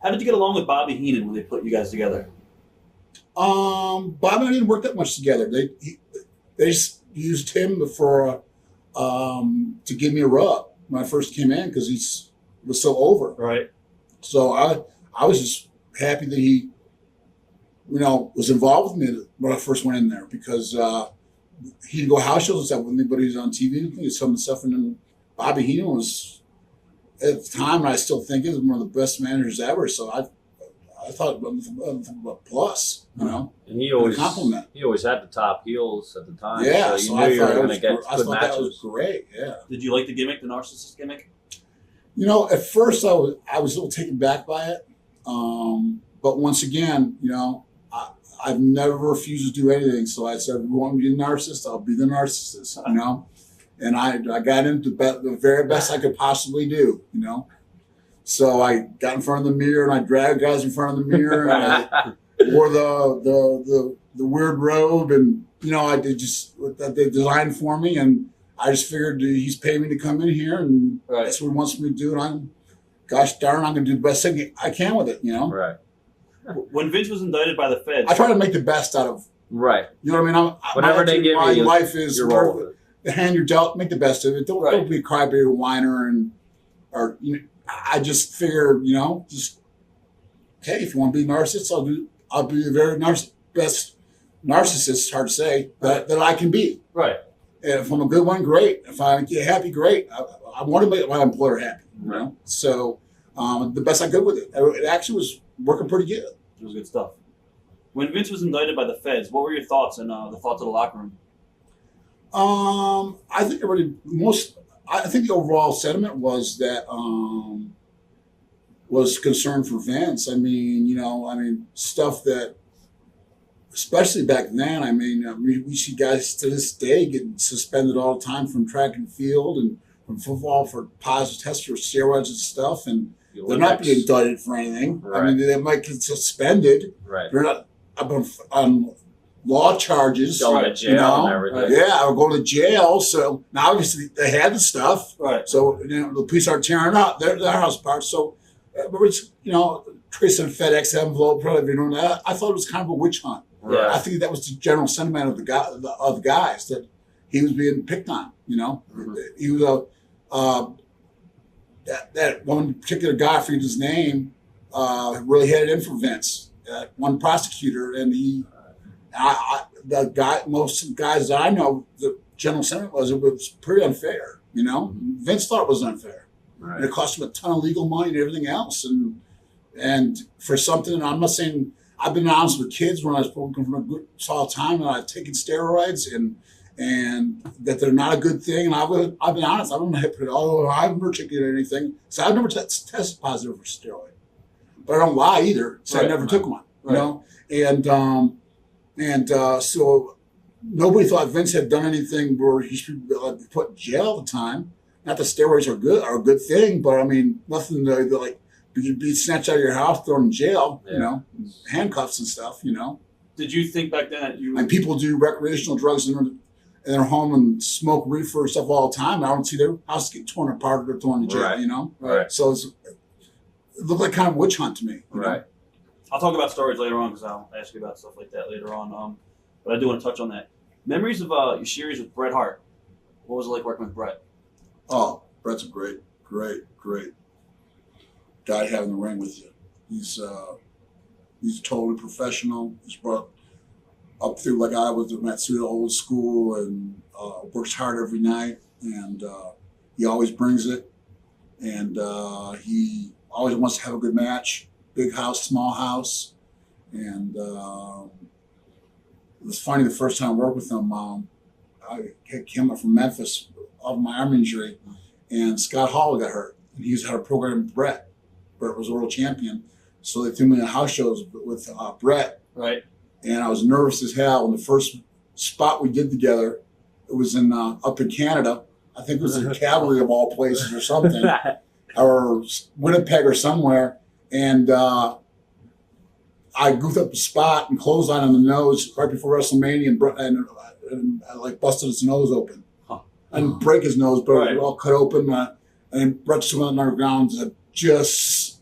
How did you get along with Bobby Heenan when they put you guys together? Bobby and I didn't work that much together. They just used him for to give me a rub when I first came in because he was so over. Right. So I was just happy that he, was involved with me when I first went in there because he'd go house shows and stuff with me, but he was on TV and some of the stuff. And then Bobby Heenan was, at the time, and I still think is one of the best managers ever. So I thought it was a plus, And he always a compliment. He always had the top heels at the time. Yeah, so you knew you were going to get good that matches. was great. Yeah. Did you like the gimmick, the Narcissist gimmick? At first I was a little taken back by it, but once again, I've never refused to do anything. So I said, if you want me to be the narcissist, I'll be the narcissist, And I got into the very best I could possibly do, So I got in front of the mirror and I dragged guys in front of the mirror and I wore the weird robe and, I did just that they designed for me. And I just figured he's paid me to come in here and that's what he wants me to do. And gosh darn, I'm going to do the best thing I can with it, Right. When Vince was indicted by the feds, I try to make the best out of. Right. You know what I mean? Whatever they give my you, life is you roll with it. the hand you're dealt. Make the best of it. Don't be a crybaby or whiner I just figure, just okay. If you want to be a narcissist, I'll be the very best narcissist. It's hard to say that I can be. Right. And if I'm a good one, great. If I get happy, great. I want to make my employer happy. So the best I could with it. It actually was working pretty good. It was good stuff. When Vince was indicted by the feds, what were your thoughts and the thoughts of the locker room? I think I think the overall sentiment was that was concern for Vince. I mean, stuff that, especially back then. We see guys to this day getting suspended all the time from track and field and from football for positive tests for steroids and stuff, and they're not being indicted for anything. Right. They might get suspended. Right. They're not up on law charges. Going to jail and everything. Yeah, or going to jail. So now obviously they had the stuff. Right. So the police are tearing up their house apart. So it's tracing a FedEx envelope, probably doing that. I thought it was kind of a witch hunt. Yeah. I think that was the general sentiment of the guys that he was being picked on. He was that one particular guy, I forget his name, really had it in for Vince. One prosecutor, and most guys that I know, the general sentiment was it was pretty unfair. Vince thought it was unfair. Right. And it cost him a ton of legal money and everything else, and for something. I'm not saying I've been honest with kids when I was working from a good solid time, and I've taken steroids and that they're not a good thing. And I've been honest. I'm not hypocrite. Although I've never taken anything, so I've never tested positive for steroid, but I don't lie either. So I never took one. So nobody thought Vince had done anything where he should be put in jail at the time. Not that steroids are a good thing, but nothing to be snatched out of your house, thrown in jail, handcuffs and stuff, Did you think back then that you... And people do recreational drugs in their home and smoke reefer and stuff all the time. I don't see their house get torn apart or thrown in jail, Right. So it looked like kind of a witch hunt to me. Right. I'll talk about stories later on because I'll ask you about stuff like that later on. But I do want to touch on that. Memories of your series with Bret Hart. What was it like working with Bret? Oh, Bret's a great guy to have in the ring with you. He's totally professional. He's brought up through like I was at Matsuda old school and works hard every night. And he always brings it. And he always wants to have a good match. Big house, small house. And it was funny the first time I worked with him. I came up from Memphis off my arm injury, and Scott Hall got hurt. And he had a program with Bret. Bret was world champion. So they threw me in house shows with Bret. Right. And I was nervous as hell. And the first spot we did together, it was in up in Canada. I think it was in Calgary of all places or something, or Winnipeg or somewhere. And I goofed up the spot and closed on him in the nose right before WrestleMania, and I like busted his nose open. Huh. I didn't break his nose, but it all cut open. And Bret stood on the ground and just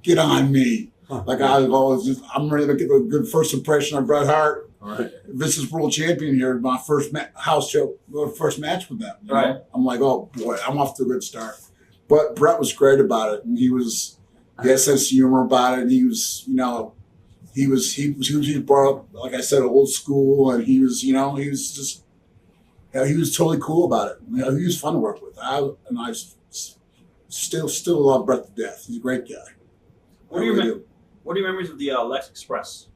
get on me. Like I was always just, I'm ready to get a good first impression of Bret Hart. Right. This is world champion here. My first house show, first match with them. You know? Right. I'm like, oh boy, I'm off to a good start. But Bret was great about it, and he had sense of humor about it. And he was, you know, he brought up, like I said, old school, and he was just, you know, he was totally cool about it. You know, he was fun to work with. I still love Bret to death. He's a great guy. What are your memories of the Lex Express?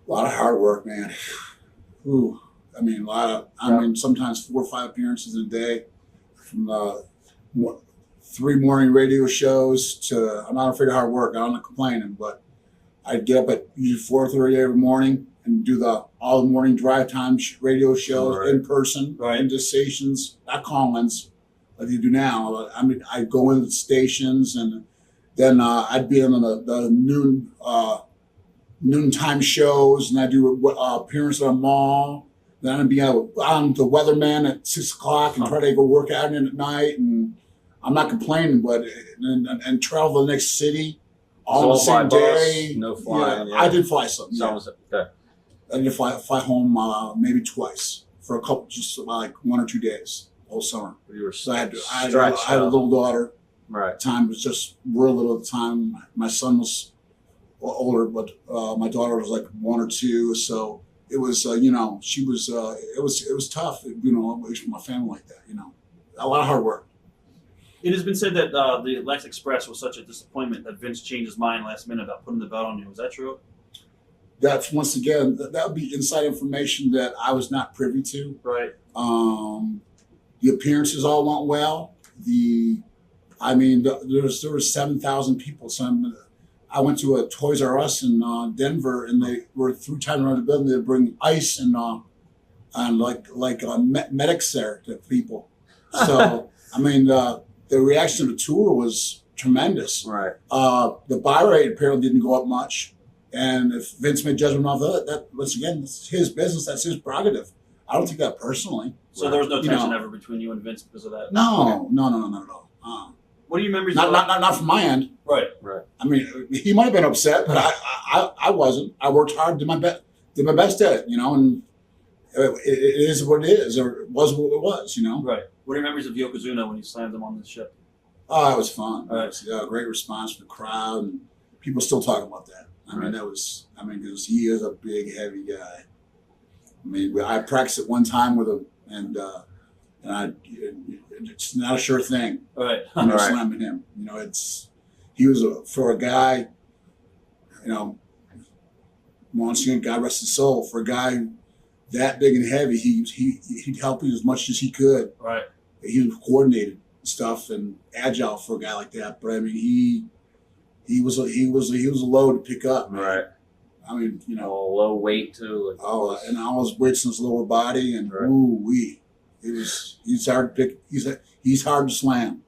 A lot of hard work, man. Ooh, I mean, sometimes 4 or 5 appearances in a day, from 3 morning radio shows to. I'm not afraid of hard work. I'm not complaining, but I'd get up at usually 4:30 every morning and do all the morning drive time radio shows in person, into stations, not call-ins like you do now. I mean, I'd go into the stations, and then I'd be on the noontime shows, and I'd do appearance at a mall. Then I'd be on the weatherman at 6 o'clock and try to go work out in at night. And I'm not complaining, but and travel to the next city all the same day. No flying. Yeah, I did fly some. Yeah. Okay. I did fly home maybe twice for a couple, just like 1 or 2 days, whole summer. You were So I had a little daughter. Right. Time was just real little at the time. My son was older, but my daughter was like 1 or 2. So it was, you know, she was. It was tough, you know, away from my family like that. You know, a lot of hard work. It has been said that the Lex Express was such a disappointment that Vince changed his mind last minute about putting the belt on you. Is that true? That's once again that would be inside information that I was not privy to. Right. The appearances all went well. There was 7,000 people. So I went to a Toys R Us in Denver, and they were 3 times around the building. They'd bring ice and medics there to people. So I mean, the reaction to the tour was tremendous. Right. The buy rate apparently didn't go up much, and if Vince made judgment off that once again, it's his business. That's his prerogative. I don't take that personally. So there was no tension ever between you and Vince because of that? No, not at all. What are your memories? Not from my end. Right. I mean, he might have been upset, but I wasn't. I worked hard, did my best at it, you know, and it is what it is, or it was what it was, you know. Right. What are your memories of Yokozuna when you slammed him on the ship? Oh, it was fun. Right. It was a great response from the crowd, and people still talk about that. Because he is a big, heavy guy. I mean, I practiced it one time with him, and it's not a sure thing. Right. You know, slamming him. You know, he was for a guy, you know, once again, God rest his soul, for a guy that big and heavy, he'd help you as much as he could. Right. He was coordinated and stuff and agile for a guy like that. But I mean, he was a load to pick up. Man. Right. I mean, you know, low weight too. And all his weights in his lower body, and he's hard to pick. He's hard to slam.